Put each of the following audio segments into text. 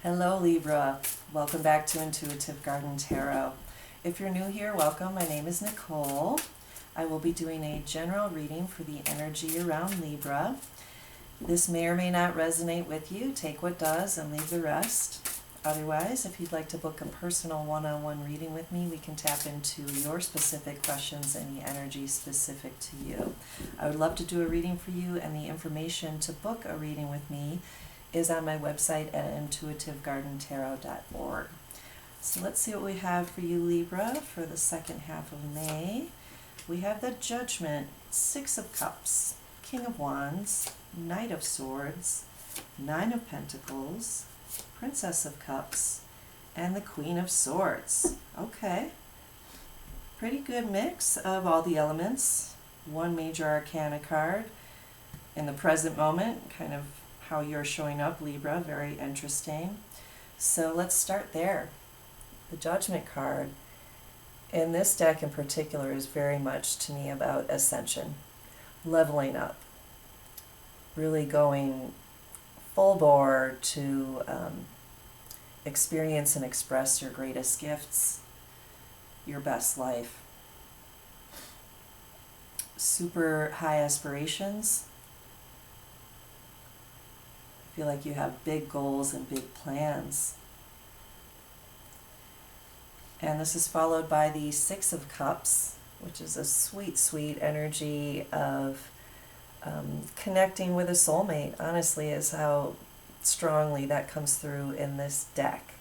Hello Libra, welcome back to Intuitive Garden Tarot. If you're new here, welcome. My name is Nicole. I will be doing a general reading for the energy around Libra. This may or may not resonate with you. Take what does and leave the rest. Otherwise, if you'd like to book a personal one-on-one reading with me, we can tap into your specific questions and the energy specific to you. I would love to do a reading for you, and the information to book a reading with me is on my website at intuitivegardentarot.org. So let's see what we have for you, Libra, for the second half of May. We have the Judgment, Six of Cups, King of Wands, Knight of Swords, Nine of Pentacles, Princess of Cups, and the Queen of Swords. Okay. Pretty good mix of all the elements. One major arcana card in the present moment, kind of how you're showing up, Libra. Very interesting. So let's start there. The Judgment card in this deck in particular is very much to me about ascension, leveling up, really going full bore to experience and express your greatest gifts, your best life. Super high aspirations. I feel like you have big goals and big plans. And this is followed by the Six of Cups, which is a sweet, sweet energy of connecting with a soulmate, honestly, is how strongly that comes through in this deck.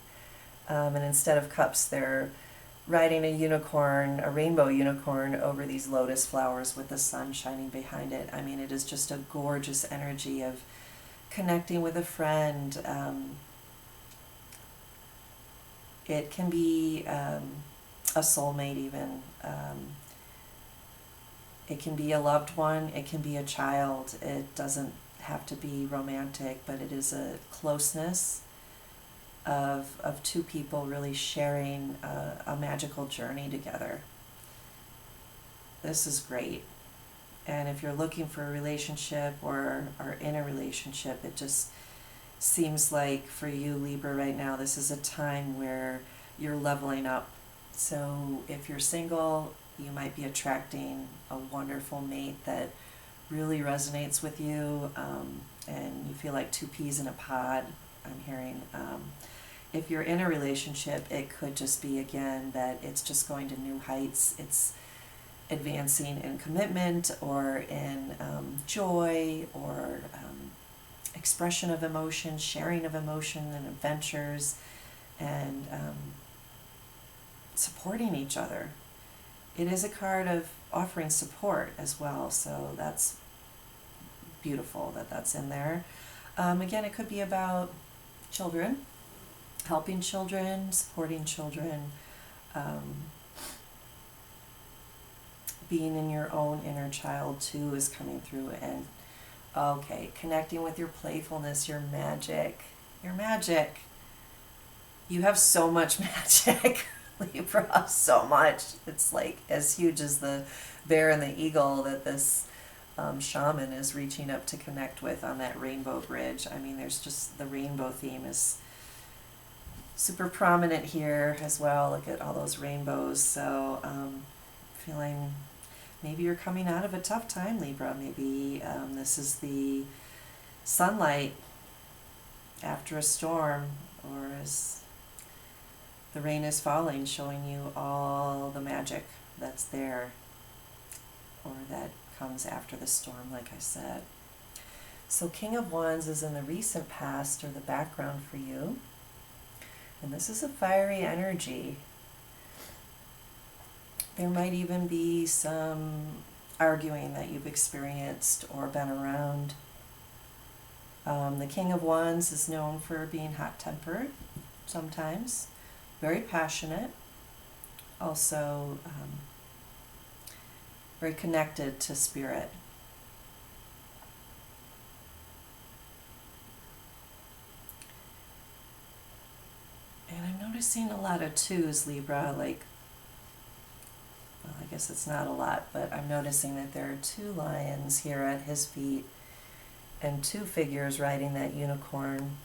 And instead of cups, they're riding a unicorn, a rainbow unicorn, over these lotus flowers with the sun shining behind it. I mean, it is just a gorgeous energy of connecting with a friend. It can be a soulmate even. It can be a loved one. It can be a child. It doesn't have to be romantic, but it is a closeness of two people really sharing a magical journey together. This is great. And if you're looking for a relationship or are in a relationship, it just seems like for you, Libra, right now, this is a time where you're leveling up. So if you're single, you might be attracting a wonderful mate that really resonates with you, and you feel like two peas in a pod, I'm hearing. If you're in a relationship, it could just be, again, that it's just going to new heights. It's advancing in commitment or in joy or expression of emotion, sharing of emotion and adventures, and supporting each other. It is a card of offering support as well, so that's beautiful that that's in there. Again, it could be about children, helping children, supporting children, being in your own inner child too is coming through. And okay, connecting with your playfulness, your magic. Your magic. You have so much magic, Libra, so much. It's like as huge as the bear and the eagle that this shaman is reaching up to connect with on that rainbow bridge. I mean, there's just the rainbow theme is super prominent here as well. Look at all those rainbows. So feeling maybe you're coming out of a tough time, Libra. Maybe this is the sunlight after a storm, or as the rain is falling, showing you all the magic that's there, or that comes after the storm, like I said. So King of Wands is in the recent past, or the background for you. And this is a fiery energy. There might even be some arguing that you've experienced or been around. The King of Wands is known for being hot-tempered sometimes, very passionate, also very connected to spirit. And I'm noticing a lot of twos, Libra, like, well, I guess it's not a lot, but I'm noticing that there are two lions here at his feet and two figures riding that unicorn.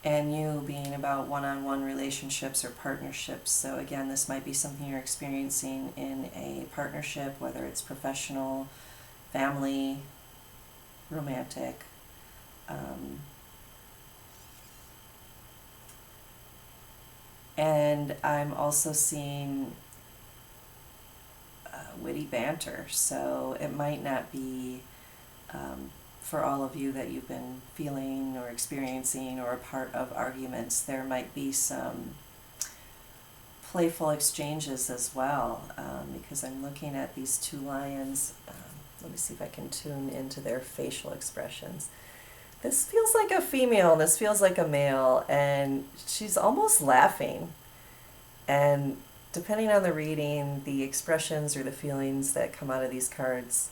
and you being about one-on-one relationships or partnerships. So again, this might be something you're experiencing in a partnership, whether it's professional, family, romantic. And I'm also seeing witty banter, so it might not be for all of you that you've been feeling or experiencing or a part of arguments. There might be some playful exchanges as well, because I'm looking at these two lions. Let me see if I can tune into their facial expressions. This feels like a female, this feels like a male, and she's almost laughing. And depending on the reading, the expressions or the feelings that come out of these cards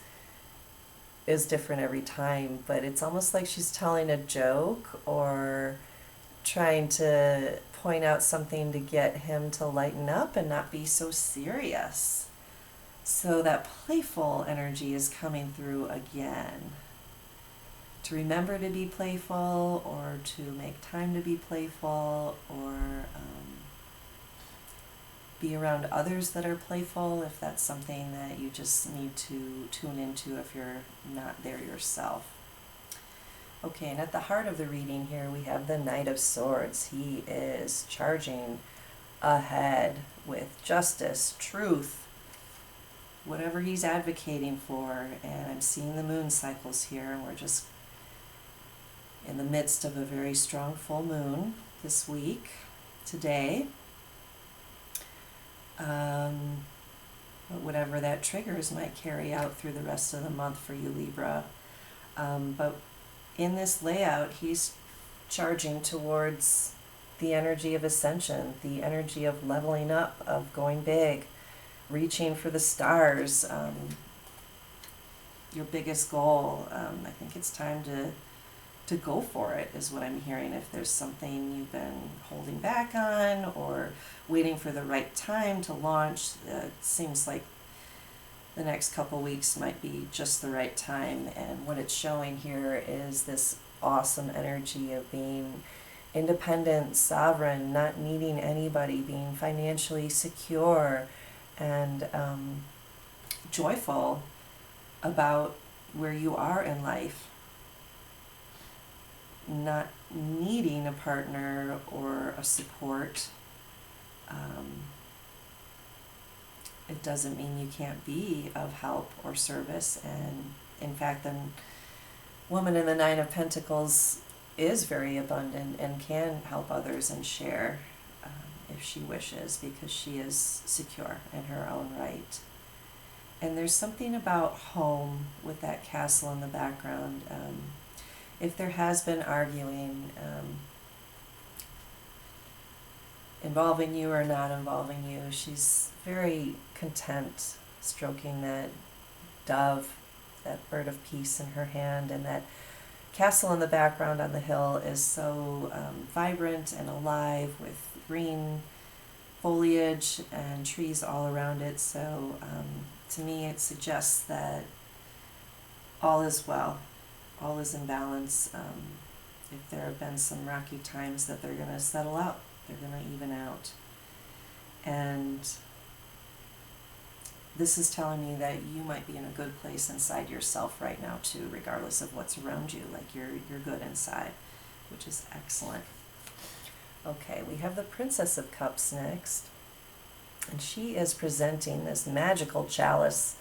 is different every time, but it's almost like she's telling a joke or trying to point out something to get him to lighten up and not be so serious. So that playful energy is coming through again. To remember to be playful, or to make time to be playful, or be around others that are playful if that's something that you just need to tune into if you're not there yourself. Okay, and at the heart of the reading here we have the Knight of Swords. He is charging ahead with justice, truth, whatever he's advocating for. And I'm seeing the moon cycles here, and we're just in the midst of a very strong full moon this week, today. But whatever that triggers might carry out through the rest of the month for you, Libra. But in this layout, he's charging towards the energy of ascension, the energy of leveling up, of going big, reaching for the stars, your biggest goal. I think it's time to go for it, is what I'm hearing. If there's something you've been holding back on or waiting for the right time to launch, it seems like the next couple weeks might be just the right time. And what it's showing here is this awesome energy of being independent, sovereign, not needing anybody, being financially secure and joyful about where you are in life. Not needing a partner or a support. It doesn't mean you can't be of help or service. And in fact, the woman in the Nine of Pentacles is very abundant and can help others and share if she wishes, because she is secure in her own right. And there's something about home with that castle in the background. If there has been arguing, involving you or not involving you, she's very content stroking that dove, that bird of peace in her hand. And that castle in the background on the hill is so vibrant and alive with green foliage and trees all around it. So to me it suggests that all is well. All is in balance. If there have been some rocky times, that they're going to settle out. They're going to even out. And this is telling me that you might be in a good place inside yourself right now too, regardless of what's around you. Like you're good inside, which is excellent. Okay, we have the Princess of Cups next. And she is presenting this magical chalice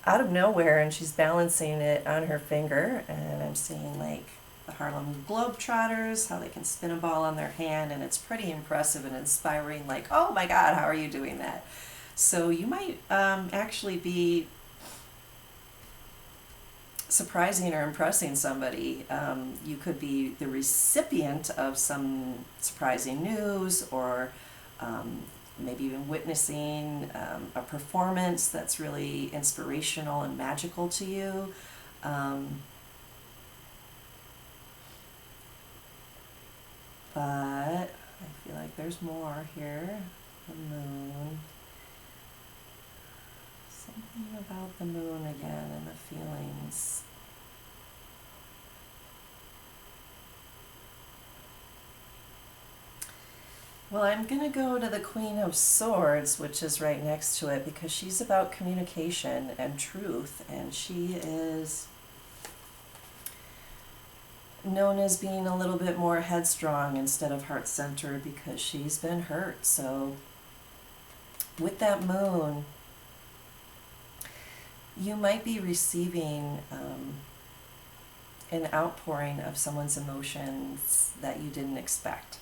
out of nowhere, and she's balancing it on her finger. And I'm seeing like the Harlem Globetrotters, how they can spin a ball on their hand, and it's pretty impressive and inspiring. Like, oh my God, how are you doing that? So you might actually be surprising or impressing somebody. You could be the recipient of some surprising news, or maybe even witnessing a performance that's really inspirational and magical to you. But I feel like there's more here. The moon. Something about the moon again and the feelings. Well, I'm going to go to the Queen of Swords, which is right next to it, because she's about communication and truth, and she is known as being a little bit more headstrong instead of heart-centered because she's been hurt. So with that moon, you might be receiving an outpouring of someone's emotions that you didn't expect.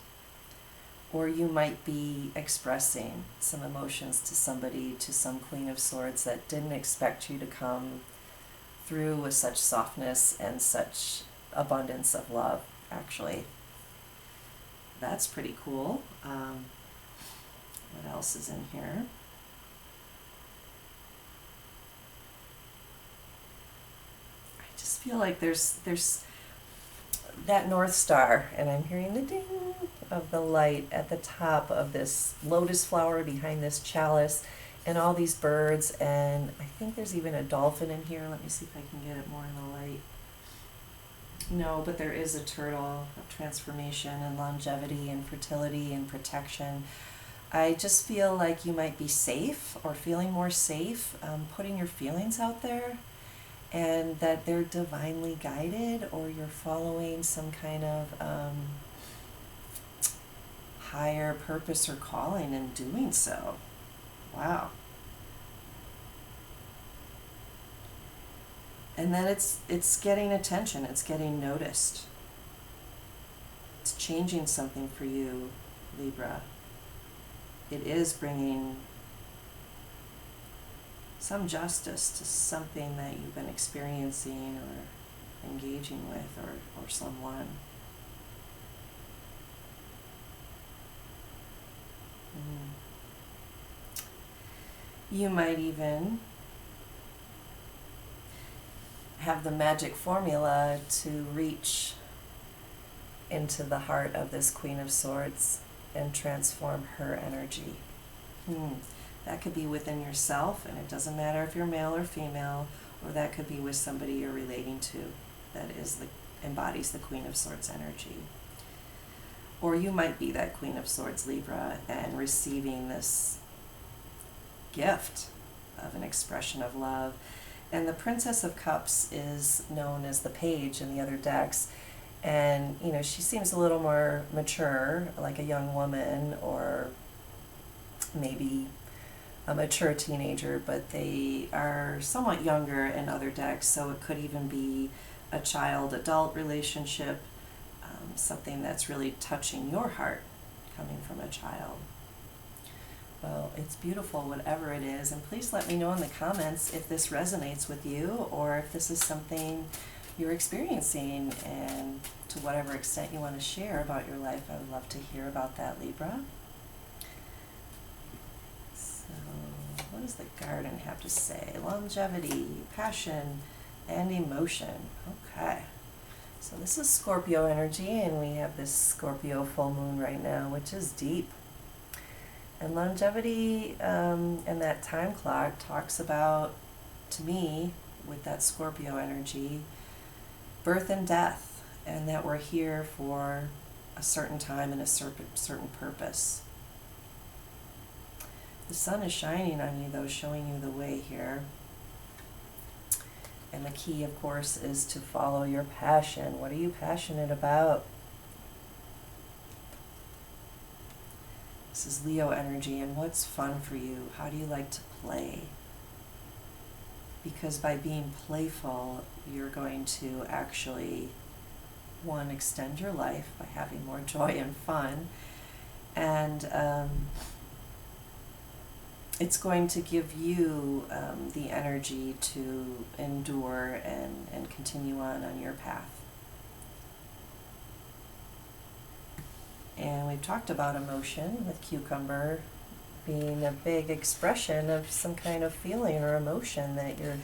Or you might be expressing some emotions to somebody, to some Queen of Swords that didn't expect you to come through with such softness and such abundance of love, actually. That's pretty cool. What else is in here? I just feel like there's that North Star, and I'm hearing the ding of the light at the top of this lotus flower behind this chalice, and all these birds, and I think there's even a dolphin in here. Let me see if I can get it more in the light. No, but there is a turtle of transformation and longevity and fertility and protection. I just feel like you might be safe or feeling more safe putting your feelings out there, and that they're divinely guided, or you're following some kind of higher purpose or calling in doing so. Wow. And then it's getting attention, it's getting noticed. It's changing something for you, Libra. It is bringing some justice to something that you've been experiencing or engaging with, or someone. You might even have the magic formula to reach into the heart of this Queen of Swords and transform her energy. That could be within yourself, and it doesn't matter if you're male or female, or that could be with somebody you're relating to that embodies the Queen of Swords energy. Or you might be that Queen of Swords, Libra, and receiving this gift of an expression of love. And the Princess of Cups is known as the Page in the other decks. And, she seems a little more mature, like a young woman, or maybe a mature teenager, but they are somewhat younger in other decks, so it could even be a child-adult relationship, something that's really touching your heart coming from a child. Well, it's beautiful, whatever it is, and please let me know in the comments if this resonates with you, or if this is something you're experiencing, and to whatever extent you want to share about your life. I would love to hear about that, Libra. So, what does the garden have to say? Longevity, passion, and emotion. Okay. So this is Scorpio energy, and we have this Scorpio full moon right now, which is deep. And longevity and that time clock talks about, to me, with that Scorpio energy, birth and death, and that we're here for a certain time and a certain purpose. The sun is shining on you, though, showing you the way here. And the key, of course, is to follow your passion. What are you passionate about? This is Leo energy, and what's fun for you? How do you like to play? Because by being playful, you're going to actually, one, extend your life by having more joy and fun, and it's going to give you the energy to endure and continue on your path. And we've talked about emotion, with cucumber being a big expression of some kind of feeling or emotion that you're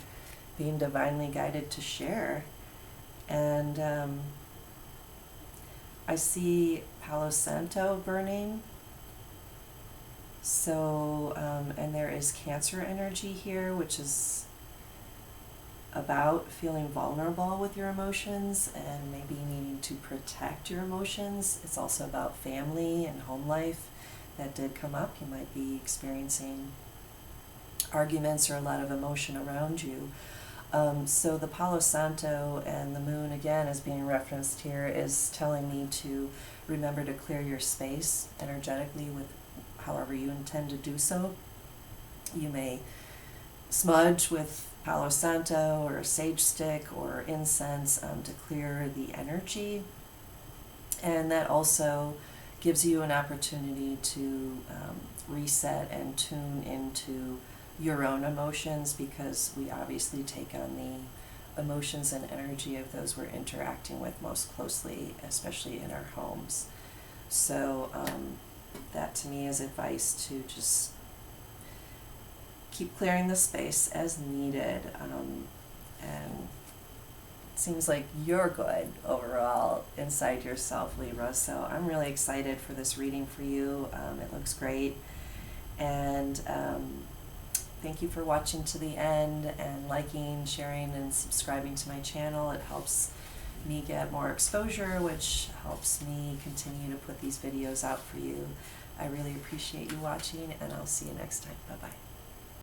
being divinely guided to share. And I see Palo Santo burning. So, and there is Cancer energy here, which is about feeling vulnerable with your emotions and maybe needing to protect your emotions. It's also about family and home life, that did come up. You might be experiencing arguments or a lot of emotion around you. So the Palo Santo and the moon, again, as being referenced here, is telling me to remember to clear your space energetically with however you intend to do so. You may smudge with Palo Santo or a sage stick or incense to clear the energy. And that also gives you an opportunity to reset and tune into your own emotions, because we obviously take on the emotions and energy of those we're interacting with most closely, especially in our homes. So that to me is advice to just keep clearing the space as needed. And it seems like you're good overall inside yourself, Libra. So I'm really excited for this reading for you. It looks great. And thank you for watching to the end and liking, sharing, and subscribing to my channel. It helps me get more exposure, which helps me continue to put these videos out for you. I really appreciate you watching, and I'll see you next time. Bye-bye.